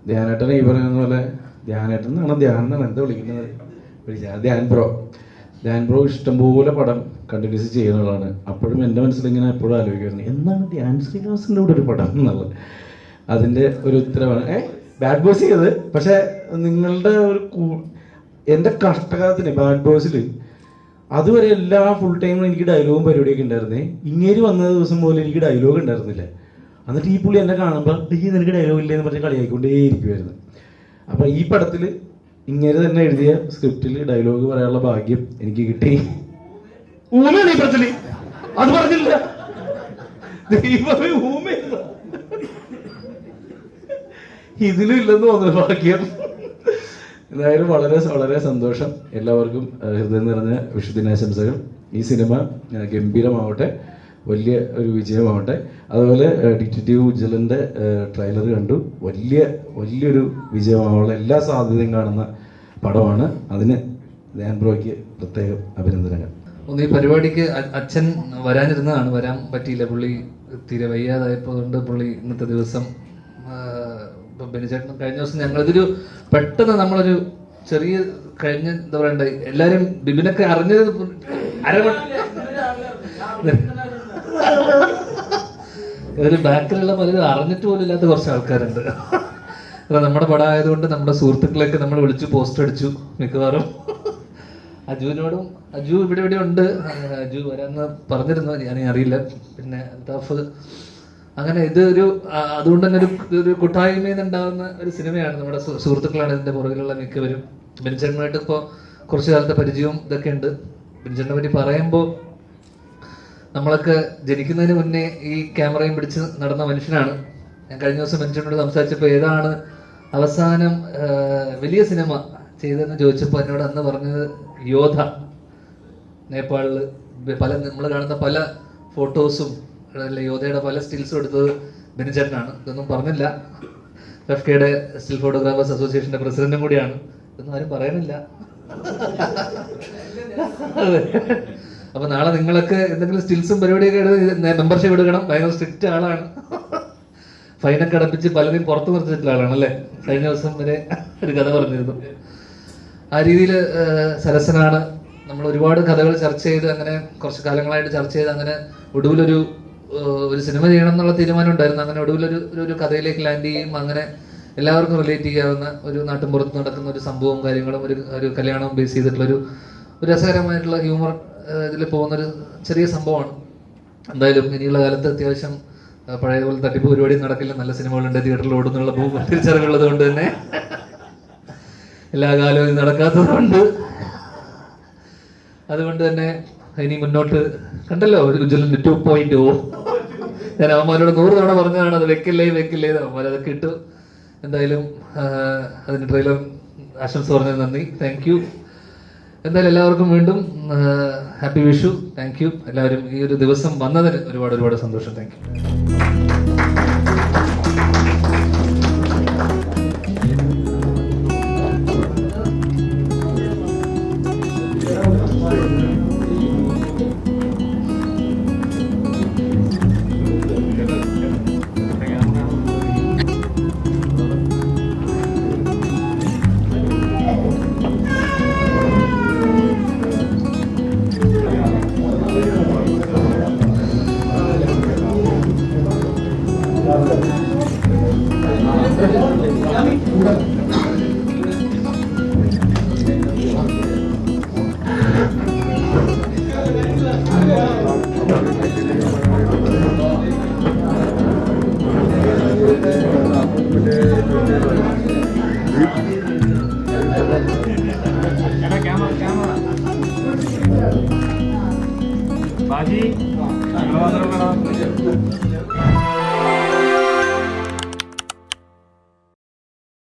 ധ്യാനേട്ടൻ ഈ പറയുന്ന പോലെ ധ്യാനേട്ടൻ എന്നാണ് ധ്യാനം എന്നാണ് എന്താ വിളിക്കുന്നത് ധ്യാൻ ബ്രോ ഇഷ്ടംപോലെ പടം കണ്ടിന്യൂസ് ചെയ്യുന്നതാണ്. അപ്പോഴും എൻ്റെ മനസ്സിലിങ്ങനെ എപ്പോഴും ആലോചിക്കുമായിരുന്നു എന്താണ് ധ്യാൻ ശ്രീനിവാസിൻ്റെ കൂടെ ഒരു പടം എന്നുള്ളത്. അതിൻ്റെ ഒരു ഉത്തരവാണ് ബാഡ് ബോയ്സ് ചെയ്തത്. പക്ഷേ നിങ്ങളുടെ ഒരു എൻ്റെ കഷ്ടകാലത്തിന് ബാഡ് ബോയ്സിൽ അതുവരെ എല്ലാ ഫുൾ ടൈമും എനിക്ക് ഡയലോഗും പരിപാടിയൊക്കെ ഉണ്ടായിരുന്നേ. ഇങ്ങേര് വന്ന ദിവസം പോലും എനിക്ക് ഡയലോഗ് ഉണ്ടായിരുന്നില്ല. എന്നിട്ട് ഈ പുള്ളി എന്നെ കാണുമ്പോൾ നിനക്ക് ഡയലോഗ് ഇല്ലെന്ന് പറഞ്ഞ് കളിയാക്കിക്കൊണ്ടേ ഇരിക്കുമായിരുന്നു. അപ്പോൾ ഈ പടത്തിൽ ഇങ്ങനെ തന്നെ എഴുതിയ സ്ക്രിപ്റ്റിൽ ഡയലോഗ് പറയാനുള്ള ഭാഗ്യം എനിക്ക് കിട്ടി. ഊമയാണ് ഈ പടത്തിൽ, അത് പറഞ്ഞില്ല. ദൈവമേ ഊമയാണ്, ഇതിലും ഇല്ലെന്ന് തോന്നുന്നു ഭാഗ്യം. എന്തായാലും വളരെ വളരെ സന്തോഷം. എല്ലാവർക്കും ഹൃദയം നിറഞ്ഞ വിഷുദിനാശംസകൾ. ഈ സിനിമ ഗംഭീരമാവട്ടെ, വലിയ ഒരു വിജയമാവട്ടെ. അതുപോലെ ഡിറ്റക്റ്റീവ് ഉജ്ജ്വലൻ്റെ ട്രെയിലർ കണ്ടു, വലിയൊരു വിജയമാവാനുള്ള എല്ലാ സാധ്യതയും കാണുന്ന പടമാണ്. അതിന് ധ്യാൻ ബ്രോയ്ക്ക് പ്രത്യേകം അഭിനന്ദനങ്ങൾ. ഒന്ന് ഈ പരിപാടിക്ക് അച്ഛൻ വരാനിരുന്നതാണ്, വരാൻ പറ്റിയില്ല. പുള്ളി തീരെ വയ്യാതായപ്പോൾ കൊണ്ട് പുള്ളി ഇന്നത്തെ ദിവസം ബെനിച്ചേട്ടൻ കഴിഞ്ഞ ദിവസം ഞങ്ങളിതൊരു പെട്ടെന്ന് നമ്മളൊരു ചെറിയ കഴിഞ്ഞ എന്താ പറയണ്ടേ, എല്ലാരും ബിബിനൊക്കെ അറിഞ്ഞത് ഒരു ബാക്കിലുള്ള പലരും അറിഞ്ഞിട്ട് പോലും ഇല്ലാത്ത കുറച്ച് ആൾക്കാരുണ്ട്. അപ്പൊ നമ്മുടെ പടം ആയതുകൊണ്ട് നമ്മുടെ സുഹൃത്തുക്കളെയൊക്കെ നമ്മൾ വിളിച്ചു പോസ്റ്റ് അടിച്ചു. മിക്കവാറും അജുവിനോടും അജു ഇവിടെ ഉണ്ട്, അജു വരാന്ന് പറഞ്ഞിരുന്നു, ഞാൻ അറിയില്ല. പിന്നെ അൽത്താഫ്, അങ്ങനെ ഇത് അതുകൊണ്ട് തന്നെ ഒരു കൂട്ടായ്മയിൽ നിന്നുണ്ടാകുന്ന ഒരു സിനിമയാണ്. നമ്മുടെ സുഹൃത്തുക്കളാണ് ഇതിന്റെ പുറകിലുള്ള മിക്കവരും. ബെനിച്ചേട്ടനുമായിട്ട് ഇപ്പോൾ കുറച്ചു കാലത്തെ പരിചയവും ഇതൊക്കെ ഉണ്ട്. ബെനിച്ചേട്ടനെ പറ്റി പറയുമ്പോൾ നമ്മളൊക്കെ ജനിക്കുന്നതിന് മുന്നേ ഈ ക്യാമറയും പിടിച്ച് നടന്ന മനുഷ്യനാണ്. ഞാൻ കഴിഞ്ഞ ദിവസം ബെനിച്ചേട്ടനോട് സംസാരിച്ചപ്പോൾ ഏതാണ് അവസാനം വലിയ സിനിമ ചെയ്തതെന്ന് ചോദിച്ചപ്പോൾ എന്നോട് അന്ന് പറഞ്ഞത് യോധ, നേപ്പാളിൽ നമ്മൾ കാണുന്ന പല ഫോട്ടോസും യോധയുടെ പല സ്റ്റിൽസും എടുത്തത് ബെനിച്ചേട്ടനാണ്. ഇതൊന്നും പറഞ്ഞില്ല. FKയുടെ സ്റ്റിൽ ഫോട്ടോഗ്രാഫേഴ്സ് അസോസിയേഷന്റെ പ്രസിഡന്റും കൂടിയാണ്. ഇതൊന്നും ആരും പറയുന്നില്ല. അപ്പൊ നാളെ നിങ്ങളൊക്കെ എന്തെങ്കിലും സ്റ്റിൽസും പരിപാടിയൊക്കെ മെമ്പർഷിപ്പ് എടുക്കണം. ഭയങ്കര സ്ട്രിക്റ്റ് ആളാണ്. ഫൈനൊക്കെ അടപ്പിച്ച് പലരെയും പുറത്തു നിർത്തിയിട്ടുള്ള ആളാണ് അല്ലേ. കഴിഞ്ഞ ദിവസം വരെ ഒരു കഥ പറഞ്ഞിരുന്നു. ആ രീതിയിൽ സരസനാണ്. നമ്മൾ ഒരുപാട് കഥകൾ ചർച്ച ചെയ്ത് അങ്ങനെ കുറച്ച് കാലങ്ങളായിട്ട് ചർച്ച ചെയ്ത് അങ്ങനെ ഒടുവിലൊരു സിനിമ ചെയ്യണം എന്നുള്ള തീരുമാനം ഉണ്ടായിരുന്നു. അങ്ങനെ ഒടുവിലൊരു കഥയിലേക്ക് ലാൻഡ് ചെയ്യും. അങ്ങനെ എല്ലാവർക്കും റിലേറ്റ് ചെയ്യാവുന്ന ഒരു നാട്ടിൻപുറത്ത് നടക്കുന്ന ഒരു സംഭവവും കാര്യങ്ങളും ഒരു കല്യാണവും ബേസ് ചെയ്തിട്ടുള്ളൊരു രസകരമായിട്ടുള്ള ഹ്യൂമർ ഇതിൽ പോകുന്നൊരു ചെറിയ സംഭവമാണ്. എന്തായാലും ഇനിയുള്ള കാലത്ത് അത്യാവശ്യം പഴയതുപോലെ തട്ടിപ്പ് പരിപാടി നടക്കില്ല. നല്ല സിനിമകളുണ്ട്, തിയേറ്ററിൽ ഓടുന്നുള്ള തിരിച്ചറിവുള്ളത് കൊണ്ട് തന്നെ എല്ലാ കാലവും ഇത് നടക്കാത്തതുകൊണ്ട് അതുകൊണ്ട് തന്നെ ഇനി മുന്നോട്ട് കണ്ടല്ലോ ഉജ്ജ്വലൻ 2.0. ഞാൻ അവന്മാരോട് 100 തവണ പറഞ്ഞതാണ് അത് വെക്കില്ലേ അവന്മാരതൊക്കെ ഇട്ടു. എന്തായാലും അതിന് ട്രെയിലർ ആശംസ പറഞ്ഞത് നന്ദി, താങ്ക് യു. എന്തായാലും എല്ലാവർക്കും വീണ്ടും ഹാപ്പി വിഷു. Thank you. എല്ലാവരും ഈ ഒരു ദിവസം വന്നതിന് ഒരുപാട് സന്തോഷം. Thank you. बाजी